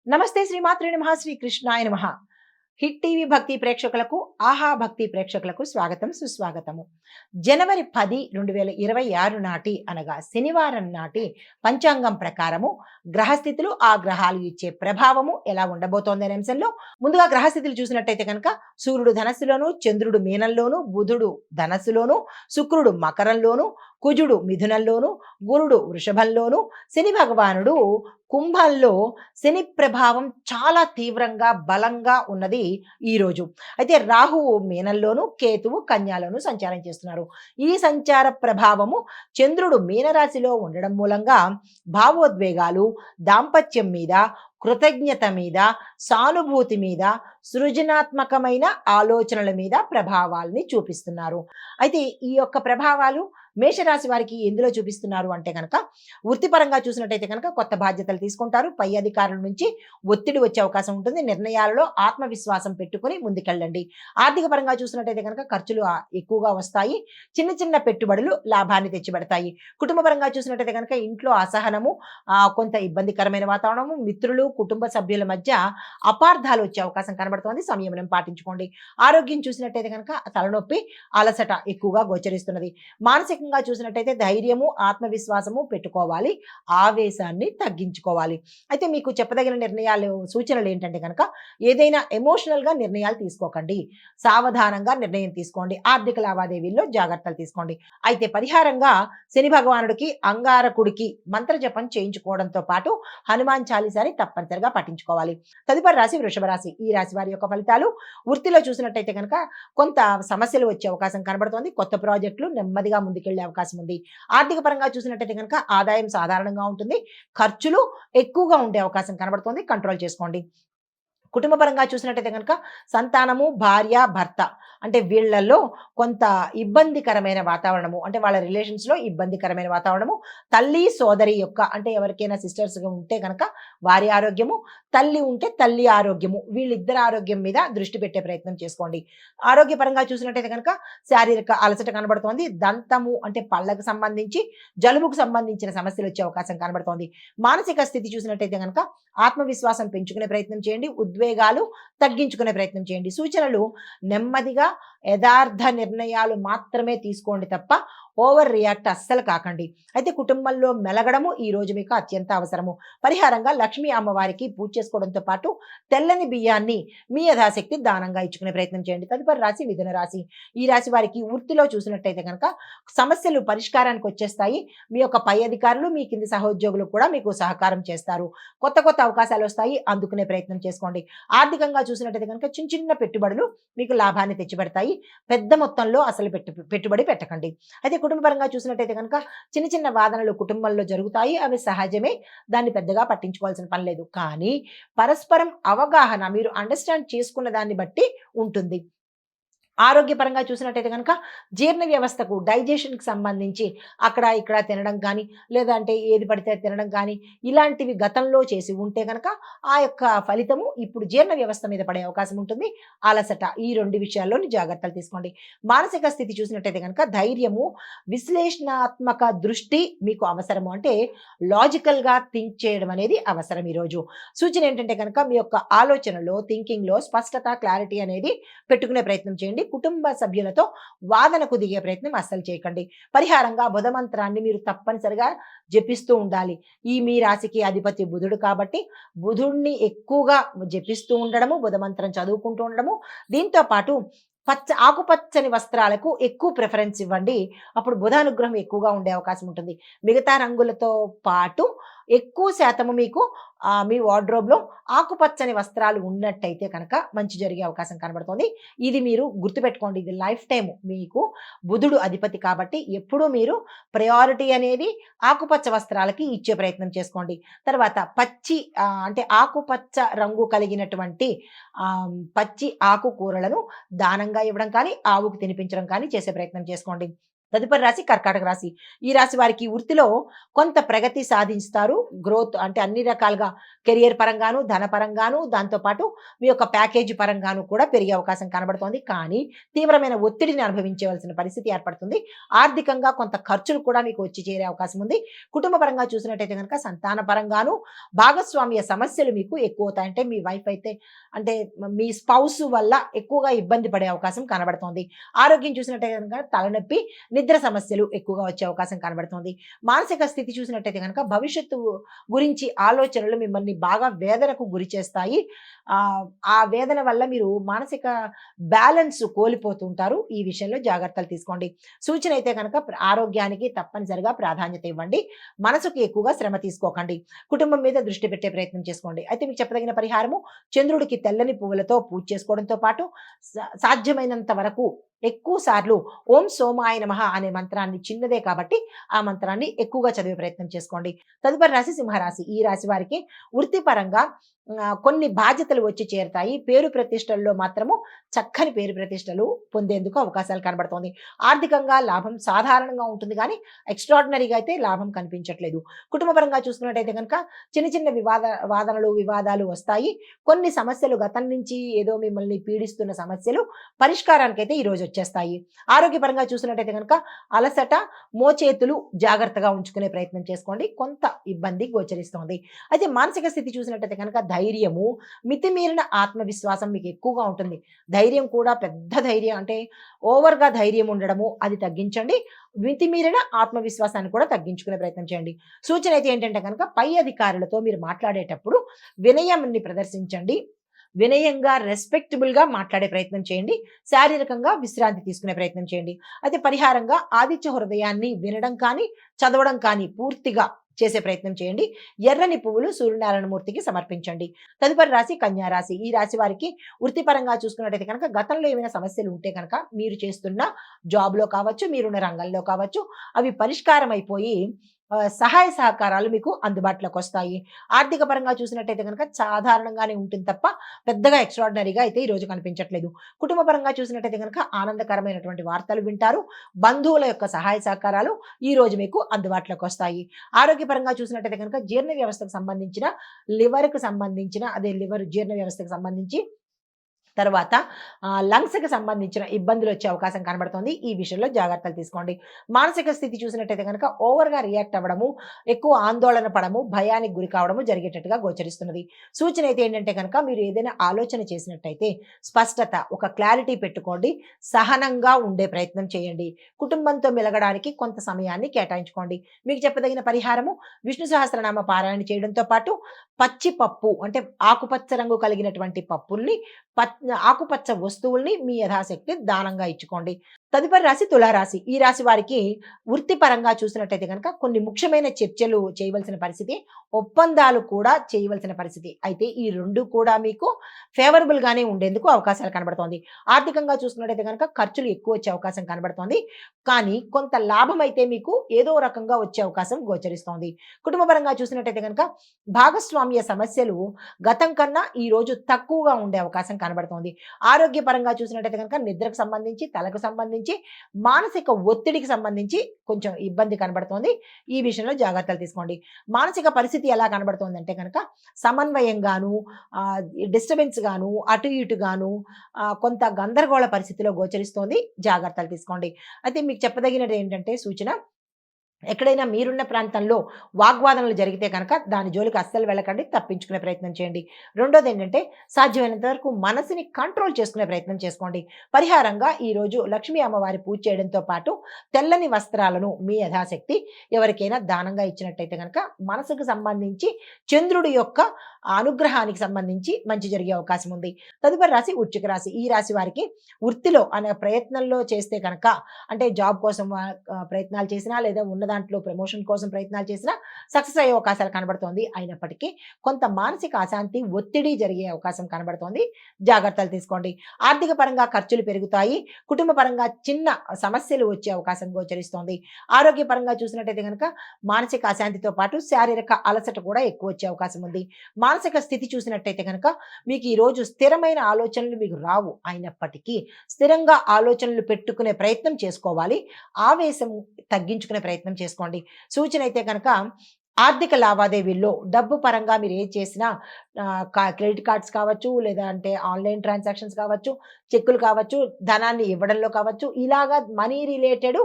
నమస్తే శ్రీమాత్రే నమః శ్రీ కృష్ణాయ నమః. హిట్ టీవీ భక్తి ప్రేక్షకులకు, ఆహా భక్తి ప్రేక్షకులకు స్వాగతం సుస్వాగతము. జనవరి 10, 2026 నాటి అనగా శనివారం నాటి పంచాంగం ప్రకారము గ్రహస్థితులు, ఆ గ్రహాలు ఇచ్చే ప్రభావము ఎలా ఉండబోతోంది అనే అంశంలో ముందుగా గ్రహస్థితులు చూసినట్టయితే కనుక సూర్యుడు ధనస్సులోను, చంద్రుడు మీనంలోను, బుధుడు ధనస్సులోను, శుక్రుడు మకరంలోను, కుజుడు మిథునంలోను, గురుడు వృషభంలోను, శని భగవానుడు కుంభంలో. శని ప్రభావం చాలా తీవ్రంగా బలంగా ఉన్నది ఈరోజు. అయితే రాహువు మీనంలోను, కేతువు కన్యాలోను సంచారం చేస్తున్నారు. ఈ సంచార ప్రభావము చంద్రుడు మీనరాశిలో ఉండడం మూలంగా భావోద్వేగాలు, దాంపత్యం మీద, కృతజ్ఞత మీద, సానుభూతి మీద, సృజనాత్మకమైన ఆలోచనల మీద ప్రభావాల్ని చూపిస్తున్నారు. అయితే ఈ యొక్క ప్రభావాలు మేషరాశి వారికి ఎందులో చూపిస్తున్నారు అంటే కనుక, వృత్తిపరంగా చూసినట్టయితే కనుక కొత్త బాధ్యతలు తీసుకుంటారు. పై అధికారుల నుంచి ఒత్తిడి వచ్చే అవకాశం ఉంటుంది. నిర్ణయాలలో ఆత్మవిశ్వాసం పెట్టుకుని ముందుకెళ్ళండి. ఆర్థిక పరంగా చూసినట్టయితే కనుక ఖర్చులు ఎక్కువగా వస్తాయి. చిన్న చిన్న పెట్టుబడులు లాభాన్ని తెచ్చిపెడతాయి. కుటుంబ పరంగా చూసినట్టయితే కనుక ఇంట్లో అసహనము, కొంత ఇబ్బందికరమైన వాతావరణము, మిత్రులు, కుటుంబ సభ్యుల మధ్య అపార్థాలు వచ్చే అవకాశం కనబడుతోంది. సంయమనం పాటించుకోండి. ఆరోగ్యం చూసినట్టయితే కనుక తలనొప్పి, అలసట ఎక్కువగా గోచరిస్తున్నది. మానసికంగా చూసినట్టయితే ధైర్యము, ఆత్మవిశ్వాసము పెట్టుకోవాలి. ఆవేశాన్ని తగ్గించుకోవాలి. అయితే మీకు చెప్పదగిన నిర్ణయాలు, సూచనలు ఏంటంటే కనుక, ఏదైనా ఎమోషనల్గా నిర్ణయాలు తీసుకోకండి. సావధానంగా నిర్ణయం తీసుకోండి. ఆర్థిక లావాదేవీల్లో జాగ్రత్తలు తీసుకోండి. అయితే పరిహారంగా శని భగవానుడికి, అంగారకుడికి మంత్ర జపం చేయించుకోవడంతో పాటు హనుమాన్ చాలీసాని తప్పనిసరిగా పఠించుకోవాలి. తదుపరి రాశి వృషభ రాశి. ఈ రాశి వారి యొక్క ఫలితాలు వృత్తిలో చూసినట్టయితే కనుక కొంత సమస్యలు వచ్చే అవకాశం కనబడుతోంది. కొత్త ప్రాజెక్టులు నెమ్మదిగా ముందుకెళ్లే అవకాశం ఉంది. ఆర్థిక పరంగా చూసినట్టయితే కనుక ఆదాయం సాధారణంగా ఉంటుంది. ఖర్చులు ఎక్కువగా ఉండే అవకాశం కనబడుతోంది. కంట్రోల్ చేసుకోండి. కుటుంబ పరంగా చూసినట్టయితే కనుక సంతానము, భార్య, భర్త అంటే వీళ్ళల్లో కొంత ఇబ్బందికరమైన వాతావరణము, అంటే వాళ్ళ రిలేషన్స్లో ఇబ్బందికరమైన వాతావరణము. తల్లి, సోదరి యొక్క అంటే ఎవరికైనా సిస్టర్స్గా ఉంటే కనుక వారి ఆరోగ్యము, తల్లి ఉంటే తల్లి ఆరోగ్యము, వీళ్ళిద్దరి ఆరోగ్యం మీద దృష్టి పెట్టే ప్రయత్నం చేసుకోండి. ఆరోగ్యపరంగా చూసినట్టయితే కనుక శారీరక అలసట కనబడుతోంది. దంతము అంటే పళ్ళకు సంబంధించి, జలుబుకు సంబంధించిన సమస్యలు వచ్చే అవకాశం కనబడుతోంది. మానసిక స్థితి చూసినట్టయితే కనుక ఆత్మవిశ్వాసం పెంచుకునే ప్రయత్నం చేయండి. ఉద్వేగాలు తగ్గించుకునే ప్రయత్నం చేయండి. సూచనలు నెమ్మదిగా యథార్థ నిర్ణయాలు మాత్రమే తీసుకోండి తప్ప ఓవర్ రియాక్ట్ అస్సలు కాకండి. అయితే కుటుంబంలో మెలగడము ఈ రోజు మీకు అత్యంత అవసరము. పరిహారంగా లక్ష్మీ అమ్మవారికి పూజ చేసుకోవడంతో పాటు తెల్లని బియ్యాన్ని మీ యథాశక్తి దానంగా ఇచ్చుకునే ప్రయత్నం చేయండి. తదుపరి రాశి మిథున రాశి. ఈ రాశి వారికి వృత్తిలో చూసినట్టయితే కనుక సమస్యలు పరిష్కారానికి వచ్చేస్తాయి. మీ యొక్క పై అధికారులు, మీ కింది సహోద్యోగులు కూడా మీకు సహకారం చేస్తారు. కొత్త కొత్త అవకాశాలు వస్తాయి, అందుకునే ప్రయత్నం చేసుకోండి. ఆర్థికంగా చూసినట్టయితే కనుక చిన్న చిన్న పెట్టుబడులు మీకు లాభాన్ని తెచ్చిపెడతాయి. పెద్ద మొత్తంలో అసలు పెట్టుబడి పెట్టకండి. అయితే కుటుంబ పరంగా చూసినట్టయితే కనుక చిన్న చిన్న వాదనలు కుటుంబంలో జరుగుతాయి. అవి సహజమే. దాన్ని పెద్దగా పట్టించుకోవాల్సిన పని లేదు. కానీ పరస్పరం అవగాహన, మీరు అండర్స్టాండ్ చేసుకున్న దాన్ని బట్టి ఉంటుంది. ఆరోగ్యపరంగా చూసినట్టయితే కనుక జీర్ణ వ్యవస్థకు, డైజెషన్కి సంబంధించి అక్కడ ఇక్కడ తినడం కానీ, లేదంటే ఏది పడితే అది తినడం కానీ, ఇలాంటివి గతంలో చేసి ఉంటే కనుక ఆ యొక్క ఫలితము ఇప్పుడు జీర్ణ వ్యవస్థ మీద పడే అవకాశం ఉంటుంది. అలసట, ఈ రెండు విషయాల్లోని జాగ్రత్తలు తీసుకోండి. మానసిక స్థితి చూసినట్టయితే కనుక ధైర్యము, విశ్లేషణాత్మక దృష్టి మీకు అవసరము. అంటే లాజికల్గా థింక్ చేయడం అనేది అవసరం ఈరోజు. సూచన ఏంటంటే కనుక మీ యొక్క ఆలోచనలో, థింకింగ్లో స్పష్టత, క్లారిటీ అనేది పెట్టుకునే ప్రయత్నం చేయండి. కుటుంబ సభ్యులతో వాదనకు దిగే ప్రయత్నం అస్సలు చేయకండి. పరిహారంగా బుధ మంత్రాన్ని మీరు తప్పనిసరిగా జపిస్తూ ఉండాలి. ఈ మీ రాశికి అధిపతి బుధుడు కాబట్టి బుధుడిని ఎక్కువగా జపిస్తూ ఉండడము, బుధ మంత్రం చదువుకుంటూ ఉండడము, దీంతో పాటు ఆకుపచ్చని వస్త్రాలకు ఎక్కువ ప్రిఫరెన్స్ ఇవ్వండి. అప్పుడు బుధ అనుగ్రహం ఎక్కువగా ఉండే అవకాశం ఉంటుంది. మిగతా రంగులతో పాటు ఎక్కువ శాతము మీకు మీ వార్డ్రోబ్లో ఆకుపచ్చని వస్త్రాలు ఉన్నట్టయితే కనుక మంచి జరిగే అవకాశం కనబడుతుంది. ఇది మీరు గుర్తుపెట్టుకోండి. ఇది లైఫ్ టైం మీకు బుధుడు అధిపతి కాబట్టి ఎప్పుడూ మీరు ప్రయారిటీ అనేది ఆకుపచ్చ వస్త్రాలకి ఇచ్చే ప్రయత్నం చేసుకోండి. తర్వాత పచ్చి అంటే ఆకుపచ్చ రంగు కలిగినటువంటి పచ్చి ఆకుకూరలను దానంగా ఇవ్వడం కానీ, ఆవుకు తినిపించడం కానీ చేసే ప్రయత్నం చేసుకోండి. తదుపరి రాశి కర్కాటక రాశి. ఈ రాశి వారికి వృత్తిలో కొంత ప్రగతి సాధిస్తారు. గ్రోత్ అంటే అన్ని రకాలుగా కెరియర్ పరంగాను, ధన పరంగాను, దాంతో పాటు మీ యొక్క ప్యాకేజీ పరంగాను కూడా పెరిగే అవకాశం కనబడుతోంది. కానీ తీవ్రమైన ఒత్తిడిని అనుభవించవలసిన పరిస్థితి ఏర్పడుతుంది. ఆర్థికంగా కొంత ఖర్చులు కూడా మీకు వచ్చి చేరే అవకాశం ఉంది. కుటుంబ పరంగా చూసినట్టయితే గనక సంతాన పరంగాను భాగస్వామ్య సమస్యలు మీకు ఎక్కువవుతాయి. అంటే మీ వైఫ్ అయితే అంటే మీ స్పౌస్ వల్ల ఎక్కువగా ఇబ్బంది పడే అవకాశం కనబడుతోంది. ఆరోగ్యం చూసినట్టయితే గనక తలనొప్పి, నిద్ర సమస్యలు ఎక్కువగా వచ్చే అవకాశం కనబడుతోంది. మానసిక స్థితి చూసినట్టయితే కనుక భవిష్యత్తు గురించి ఆలోచనలు మిమ్మల్ని బాగా వేదనకు గురి చేస్తాయి. ఆ వేదన వల్ల మీరు మానసిక బ్యాలెన్స్ కోల్పోతుంటారు. ఈ విషయంలో జాగ్రత్తలు తీసుకోండి. సూచన అయితే కనుక ఆరోగ్యానికి తప్పనిసరిగా ప్రాధాన్యత ఇవ్వండి. మనసుకు ఎక్కువగా శ్రమ తీసుకోకండి. కుటుంబం మీద దృష్టి పెట్టే ప్రయత్నం చేసుకోండి. అయితే మీకు చెప్పదగిన పరిహారము చంద్రుడికి తెల్లని పువ్వులతో పూజ చేసుకోవడంతో పాటు సాధ్యమైనంత వరకు ఎక్కువ సార్లు ఓం సోమాయ నమః అనే మంత్రాన్ని, చిన్నదే కాబట్టి ఆ మంత్రాన్ని ఎక్కువగా చదివే ప్రయత్నం చేసుకోండి. తదుపరి రాశి సింహరాశి. ఈ రాశి వారికి వృత్తిపరంగా కొన్ని బాధ్యతలు వచ్చి చేరుతాయి. పేరు ప్రతిష్టల్లో మాత్రము చక్కని పేరు ప్రతిష్టలు పొందేందుకు అవకాశాలు కనబడుతోంది. ఆర్థికంగా లాభం సాధారణంగా ఉంటుంది కానీ ఎక్స్ట్రాడినరీగా అయితే లాభం కనిపించట్లేదు. కుటుంబ పరంగా చూసుకున్నట్టయితే కనుక చిన్న చిన్న వివాదాలు వస్తాయి. కొన్ని సమస్యలు గతం నుంచి ఏదో మిమ్మల్ని పీడిస్తున్న సమస్యలు పరిష్కారానికైతే ఈ రోజు వచ్చేస్తాయి. ఆరోగ్యపరంగా చూసినట్టయితే కనుక అలసట, మోచేతులు జాగ్రత్తగా ఉంచుకునే ప్రయత్నం చేసుకోండి. కొంత ఇబ్బంది గోచరిస్తోంది. అయితే మానసిక స్థితి చూసినట్టయితే కనుక ధైర్యము, మితిమీరిన ఆత్మవిశ్వాసం మీకు ఎక్కువగా ఉంటుంది. ధైర్యం కూడా పెద్ద ధైర్యం అంటే ఓవర్‌గా ధైర్యం ఉండడము అది తగ్గించండి. మితిమీరిన ఆత్మవిశ్వాసాన్ని కూడా తగ్గించుకునే ప్రయత్నం చేయండి. సూచన అయితే ఏంటంటే కనుక పై అధికారులతో మీరు మాట్లాడేటప్పుడు వినయాన్ని ప్రదర్శించండి. వినయంగా, రెస్పెక్టబుల్‌గా మాట్లాడే ప్రయత్నం చేయండి. శారీరకంగా విశ్రాంతి తీసుకునే ప్రయత్నం చేయండి. అయితే పరిహారంగా ఆదిత్య హృదయాన్ని వినడం కానీ, చదవడం కానీ పూర్తిగా చేసే ప్రయత్నం చేయండి. ఎర్రని పువ్వులు సూర్యనారాయణ మూర్తికి సమర్పించండి. తదుపరి రాశి కన్యా రాశి. ఈ రాశి వారికి వృత్తిపరంగా చూసుకున్నట్టయితే కనుక గతంలో ఏమైనా సమస్యలు ఉంటే కనుక మీరు చేస్తున్న జాబ్‌లో కావచ్చు, మీరున్న రంగంలో కావచ్చు, అవి పరిష్కారం అయిపోయి సహాయ సహకారాలు మీకు అందుబాటులోకి వస్తాయి. ఆర్థిక పరంగా చూసినట్టయితే కనుక సాధారణంగానే ఉంటుంది తప్ప పెద్దగా ఎక్స్ట్రాడినరీగా అయితే ఈ రోజు కనిపించట్లేదు. కుటుంబ పరంగా చూసినట్టయితే కనుక ఆనందకరమైనటువంటి వార్తలు వింటారు. బంధువుల యొక్క సహాయ సహకారాలు ఈ రోజు మీకు అందుబాటులోకి వస్తాయి. ఆరోగ్యపరంగా చూసినట్టయితే కనుక జీర్ణ వ్యవస్థకు సంబంధించిన లివర్ జీర్ణ వ్యవస్థకు సంబంధించి తర్వాత లంగ్స్‌కి సంబంధించిన ఇబ్బందులు వచ్చే అవకాశం కనబడుతోంది. ఈ విషయంలో జాగ్రత్తలు తీసుకోండి. మానసిక స్థితి చూసినట్టయితే గనక ఓవర్‌గా రియాక్ట్ అవ్వడము, ఎక్కువ ఆందోళన పడము, భయానికి గురి కావడము జరిగేటట్టుగా గోచరిస్తున్నది. సూచన అయితే ఏంటంటే గనక మీరు ఏదైనా ఆలోచన చేసినట్టయితే స్పష్టత, ఒక క్లారిటీ పెట్టుకోండి. సహనంగా ఉండే ప్రయత్నం చేయండి. కుటుంబంతో మెలగడానికి కొంత సమయాన్ని కేటాయించుకోండి. మీకు చెప్పదగిన పరిహారము విష్ణు సహస్రనామ పారాయణ చేయడంతో పాటు పచ్చి పప్పు అంటే ఆకుపచ్చ రంగు కలిగినటువంటి పప్పుల్ని ఆకుపచ్చ వస్తువుల్ని మీ యథాశక్తి దానంగా ఇచ్చుకోండి. తదుపరి రాశి తులారాశి. ఈ రాశి వారికి వృత్తిపరంగా చూసినట్టయితే కనుక కొన్ని ముఖ్యమైన చర్చలు చేయవలసిన పరిస్థితి, ఒప్పందాలు కూడా చేయవలసిన పరిస్థితి. అయితే ఈ 2 కూడా మీకు ఫేవరబుల్ గానే ఉండేందుకు అవకాశాలు కనబడుతోంది. ఆర్థికంగా చూసుకున్నట్టయితే కనుక ఖర్చులు ఎక్కువ వచ్చే అవకాశం కనబడుతోంది. కానీ కొంత లాభం అయితే మీకు ఏదో రకంగా వచ్చే అవకాశం గోచరిస్తోంది. కుటుంబ పరంగా చూసినట్టయితే కనుక భాగస్వామ్య సమస్యలు గతం కన్నా ఈ రోజు తక్కువగా ఉండే అవకాశం కనబడుతోంది. ఆరోగ్యపరంగా చూసినట్టయితే కనుక నిద్రకు సంబంధించి, తలకు సంబంధించి, మానసిక ఒత్తిడికి సంబంధించి కొంచెం ఇబ్బంది కనబడుతోంది. ఈ విషయంలో జాగ్రత్తలు తీసుకోండి. మానసిక పరిస్థితి ఎలా కనబడుతోంది అంటే కనుక సమన్వయంగాను, డిస్టర్బెన్స్ గాను, అటు ఇటు గాను కొంత గందరగోళ పరిస్థితిలో గోచరిస్తోంది. జాగ్రత్తలు తీసుకోండి. అయితే మీకు చెప్పదగినది ఏంటంటే సూచన, ఎక్కడైనా మీరున్న ప్రాంతంలో వాగ్వాదనలు జరిగితే కనుక దాని జోలికి అస్సలు వెళ్ళకండి. తప్పించుకునే ప్రయత్నం చేయండి. రెండోది ఏంటంటే సాధ్యమైనంత వరకు మనసుని కంట్రోల్ చేసుకునే ప్రయత్నం చేసుకోండి. పరిహారంగా ఈరోజు లక్ష్మీ అమ్మవారి పూజ చేయడంతో పాటు తెల్లని వస్త్రాలను మీ యథాశక్తి ఎవరికైనా దానంగా ఇచ్చినట్టయితే కనుక మనసుకు సంబంధించి చంద్రుడి యొక్క అనుగ్రహానికి సంబంధించి మంచి జరిగే అవకాశం ఉంది. తదుపరి రాశి వృశ్చిక రాశి. ఈ రాశి వారికి వృత్తిలో అనే ప్రయత్నంలో చేస్తే కనుక అంటే జాబ్ కోసం ప్రయత్నాలు చేసినా లేదా ఉన్నదాన్ని దాంట్లో ప్రమోషన్ కోసం ప్రయత్నాలు చేసినా సక్సెస్ అయ్యే అవకాశాలు కనబడుతోంది. అయినప్పటికీ కొంత మానసిక అశాంతి, ఒత్తిడి జరిగే అవకాశం కనబడుతోంది. జాగ్రత్తలు తీసుకోండి. ఆర్థిక పరంగా ఖర్చులు పెరుగుతాయి. కుటుంబ పరంగా చిన్న సమస్యలు వచ్చే అవకాశం గోచరిస్తోంది. ఆరోగ్యపరంగా చూసినట్టయితే గనక మానసిక అశాంతితో పాటు శారీరక అలసట కూడా ఎక్కువ వచ్చే అవకాశం ఉంది. మానసిక స్థితి చూసినట్టయితే గనక మీకు ఈరోజు స్థిరమైన ఆలోచనలు మీకు రావు. అయినప్పటికీ స్థిరంగా ఆలోచనలు పెట్టుకునే ప్రయత్నం చేసుకోవాలి. ఆవేశం తగ్గించుకునే ప్రయత్నం చేసుకోండి. సూచన అయితే కనుక ఆర్థిక లావాదేవీల్లో డబ్బు పరంగా మీరు ఏది చేసినా క్రెడిట్ కార్డ్స్ కావచ్చు, లేదా అంటే ఆన్‌లైన్ ట్రాన్సాక్షన్స్ కావచ్చు, చెక్కులు కావచ్చు, ధనాన్ని ఇవ్వడంలో కావచ్చు, ఇలాగా మనీ రిలేటెడ్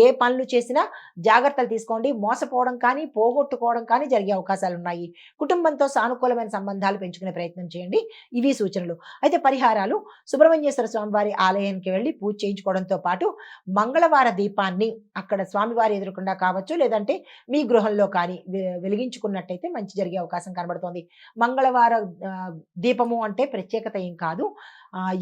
ఏ పనులు చేసినా జాగ్రత్తలు తీసుకోండి. మోసపోవడం కానీ, పోగొట్టుకోవడం కానీ జరిగే అవకాశాలున్నాయి. కుటుంబంతో సానుకూలమైన సంబంధాలు పెంచుకునే ప్రయత్నం చేయండి. ఇవి సూచనలు. అయితే పరిహారాలు సుబ్రహ్మణ్యేశ్వర స్వామివారి ఆలయానికి వెళ్లి పూజ చేయించుకోవడంతో పాటు మంగళవార దీపాన్ని అక్కడ స్వామివారి ఎదురుగుండా కావచ్చు, లేదంటే మీ గృహంలో కానీ వెలిగించుకున్నట్టయితే మంచి జరిగే అవకాశం కనబడుతోంది. మంగళవార దీపము అంటే ప్రత్యేకత ఏం కాదు.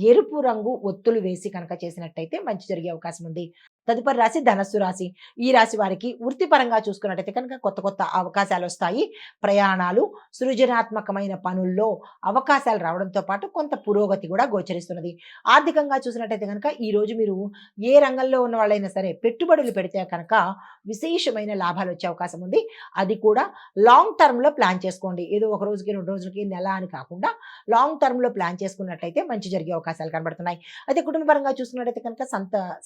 ఎరుపు రంగు ఒత్తులు వేసి కనుక చేసినట్టయితే మంచి జరిగే అవకాశం ఉంది. తదుపరి రాశి ధనస్సు రాశి. ఈ రాశి వారికి వృత్తిపరంగా చూసుకున్నట్టయితే కనుక కొత్త కొత్త అవకాశాలొస్తాయి. ప్రయాణాలు, సృజనాత్మకమైన పనుల్లో అవకాశాలు రావడంతో పాటు కొంత పురోగతి కూడా గోచరిస్తున్నది. ఆర్థికంగా చూసినట్టయితే కనుక ఈరోజు మీరు ఏ రంగంలో ఉన్న వాళ్ళైనా సరే పెట్టుబడులు పెడితే కనుక విశేషమైన లాభాలొచ్చే అవకాశం ఉంది. అది కూడా లాంగ్ టర్మ్‌లో ప్లాన్ చేసుకోండి. ఏదో ఒక రోజుకి, 2 రోజులకి, నెల అని కాకుండా లాంగ్ టర్మ్‌లో ప్లాన్ చేసుకున్నట్టయితే మంచి జరిగే అవకాశాలు కనబడుతున్నాయి. అయితే కుటుంబ పరంగా చూసుకున్నట్టయితే కనుక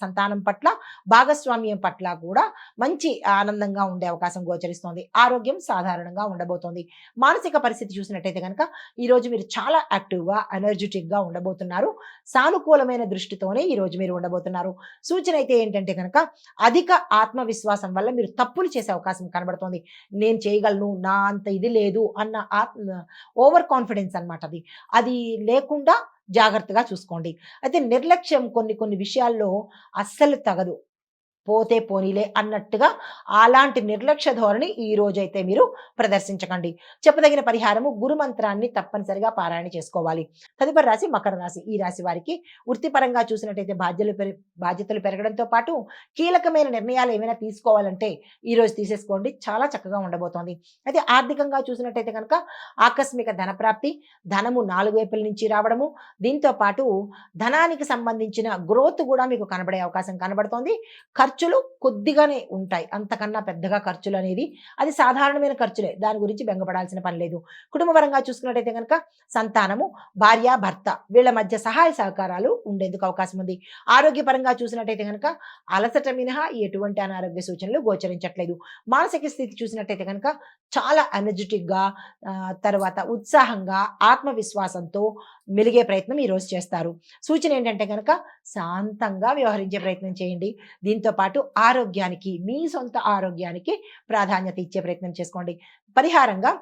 సంతానం పట్ల, భాగస్వామ్యం పట్ల కూడా మంచి ఆనందంగా ఉండే అవకాశం గోచరిస్తోంది. ఆరోగ్యం సాధారణంగా ఉండబోతోంది. మానసిక పరిస్థితి చూసినట్టయితే కనుక ఈరోజు మీరు చాలా యాక్టివ్‌గా, ఎనర్జిటిక్‌గా ఉండబోతున్నారు. సానుకూలమైన దృష్టితోనే ఈరోజు మీరు ఉండబోతున్నారు. సూచన అయితే ఏంటంటే కనుక అధిక ఆత్మవిశ్వాసం వల్ల మీరు తప్పులు చేసే అవకాశం కనబడుతోంది. నేను చేయగలను, నా అంత ఇది లేదు అన్న ఓవర్ కాన్ఫిడెన్స్ అనమాట అది. అది లేకుండా జాగ్రత్తగా చూసుకోండి. అయితే నిర్లక్ష్యం కొన్ని కొన్ని విషయాల్లో అస్సలు తగదు. పోతే పోనీలే అన్నట్టుగా అలాంటి నిర్లక్ష్య ధోరణి ఈ రోజైతే మీరు ప్రదర్శించకండి. చెప్పదగిన పరిహారము గురు మంత్రాన్ని తప్పనిసరిగా పారాయణ చేసుకోవాలి. తదుపరి రాశి మకర రాశి. ఈ రాశి వారికి వృత్తిపరంగా చూసినట్టయితే బాధ్యతలు పెరగడంతో పాటు కీలకమైన నిర్ణయాలు ఏమైనా తీసుకోవాలంటే ఈరోజు తీసేసుకోండి. చాలా చక్కగా ఉండబోతోంది. అయితే ఆర్థికంగా చూసినట్టయితే కనుక ఆకస్మిక ధనప్రాప్తి, ధనము 4 వైపుల నుంచి రావడము, దీంతో పాటు ధనానికి సంబంధించిన గ్రోత్ కూడా మీకు కనబడే అవకాశం కనబడుతోంది. ఖర్చులు కొద్దిగానే ఉంటాయి. అంతకన్నా పెద్దగా ఖర్చులు అనేది అది సాధారణమైన ఖర్చులే. దాని గురించి బెంగపడాల్సిన పని లేదు. కుటుంబ పరంగా చూసుకున్నట్టయితే కనుక సంతానము, భార్య, భర్త వీళ్ళ మధ్య సహాయ సహకారాలు ఉండేందుకు అవకాశం ఉంది. ఆరోగ్యపరంగా చూసినట్టయితే కనుక అలసట మినహా ఎటువంటి అనారోగ్య సూచనలు గోచరించట్లేదు. మానసిక స్థితి చూసినట్టయితే కనుక చాలా ఎనర్జిటిక్‌గా తర్వాత ఉత్సాహంగా, ఆత్మవిశ్వాసంతో మెలిగే ప్రయత్నం ఈరోజు చేస్తారు. సూచన ఏంటంటే కనుక శాంతంగా వ్యవహరించే ప్రయత్నం చేయండి. దీంతో పాటు ఆరోగ్యానికి, మీ సొంత ఆరోగ్యానికి ప్రాధాన్యత ఇచ్చే ప్రయత్నం చేసుకోండి. పరిహారంగా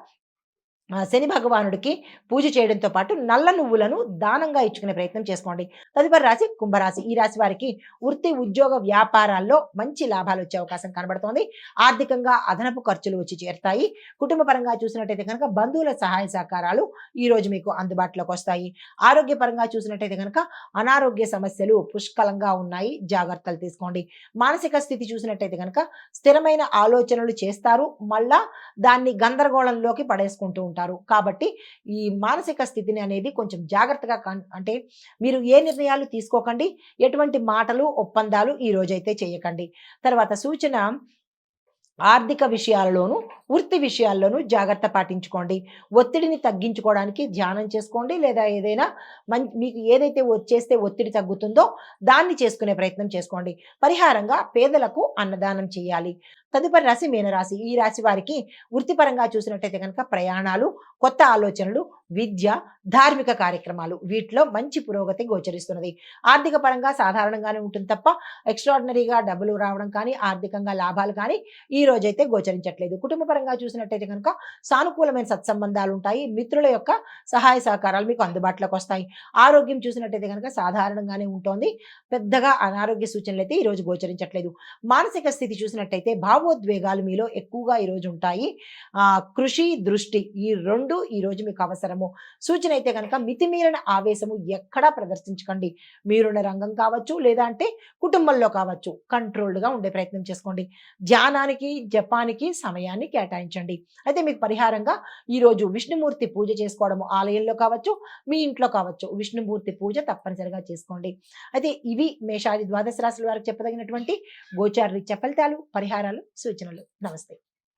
శని భగవానుడికి పూజ చేయడంతో పాటు నల్ల నువ్వులను దానంగా ఇచ్చుకునే ప్రయత్నం చేసుకోండి. తదుపరి రాశి కుంభరాశి. ఈ రాశి వారికి వృత్తి, ఉద్యోగ, వ్యాపారాల్లో మంచి లాభాలు వచ్చే అవకాశం కనబడుతోంది. ఆర్థికంగా అదనపు ఖర్చులు వచ్చి చేరుతాయి. కుటుంబ పరంగా చూసినట్టయితే కనుక బంధువుల సహాయ సహకారాలు ఈ రోజు మీకు అందుబాటులోకి వస్తాయి. ఆరోగ్యపరంగా చూసినట్టయితే కనుక అనారోగ్య సమస్యలు పుష్కలంగా ఉన్నాయి. జాగ్రత్తలు తీసుకోండి. మానసిక స్థితి చూసినట్టయితే కనుక స్థిరమైన ఆలోచనలు చేస్తారు. మళ్ళా దాన్ని గందరగోళంలోకి పడేసుకుంటూ ఉంటారు. కాబట్టి ఈ మానసిక స్థితిని అనేది కొంచెం జాగ్రత్తగా అంటే మీరు ఏ నిర్ణయాలు తీసుకోకండి. ఎటువంటి మాటలు, ఒప్పందాలు ఈ రోజైతే చేయకండి. తర్వాత సూచన ఆర్థిక విషయాల్లోనూ, వృత్తి విషయాల్లోనూ జాగ్రత్త పాటించుకోండి. ఒత్తిడిని తగ్గించుకోవడానికి ధ్యానం చేసుకోండి. లేదా ఏదైనా మీకు ఏదైతే చేస్తే ఒత్తిడి తగ్గుతుందో దాన్ని చేసుకునే ప్రయత్నం చేసుకోండి. పరిహారంగా పేదలకు అన్నదానం చేయాలి. తదుపరి రాశి మీనరాశి. ఈ రాశి వారికి వృత్తిపరంగా చూసినట్టయితే కనుక ప్రయాణాలు, కొత్త ఆలోచనలు, విద్య, ధార్మిక కార్యక్రమాలు వీటిలో మంచి పురోగతి గోచరిస్తున్నది. ఆర్థిక పరంగా సాధారణంగానే ఉంటుంది తప్ప ఎక్స్ట్రాడినరీగా డబ్బులు రావడం కానీ, ఆర్థికంగా లాభాలు కానీ ఈ రోజైతే గోచరించట్లేదు. కుటుంబ పరంగా చూసినట్టయితే కనుక సానుకూలమైన సత్సంబంధాలు ఉంటాయి. మిత్రుల యొక్క సహాయ సహకారాలు మీకు అందుబాటులోకి వస్తాయి. ఆరోగ్యం చూసినట్టయితే కనుక సాధారణంగానే ఉంటుంది. పెద్దగా అనారోగ్య సూచనలు అయితే ఈ రోజు గోచరించట్లేదు. మానసిక స్థితి చూసినట్టయితే భావోద్వేగాలు మీలో ఎక్కువగా ఈరోజు ఉంటాయి. కృషి, దృష్టి ఈ 2 ఈరోజు మీకు అవసరము. సూచన అయితే గనక మితిమీరిన ఆవేశము ఎక్కడా ప్రదర్శించకండి. మీరున్న రంగం కావచ్చు, లేదా అంటే కుటుంబంలో కావచ్చు, కంట్రోల్డ్‌గా ఉండే ప్రయత్నం చేసుకోండి. ధ్యానానికి, జపానికి సమయాన్ని కేటాయించండి. అయితే మీకు పరిహారంగా ఈరోజు విష్ణుమూర్తి పూజ చేసుకోవడము ఆలయంలో కావచ్చు, మీ ఇంట్లో కావచ్చు. విష్ణుమూర్తి పూజ తప్పనిసరిగా చేసుకోండి. అయితే ఇవి మేషాది ద్వాదశ రాశుల వారికి చెప్పదగినటువంటి గోచార రీత్యా ఫలితాలు, పరిహారాలు, సూచనలు. నమస్తే.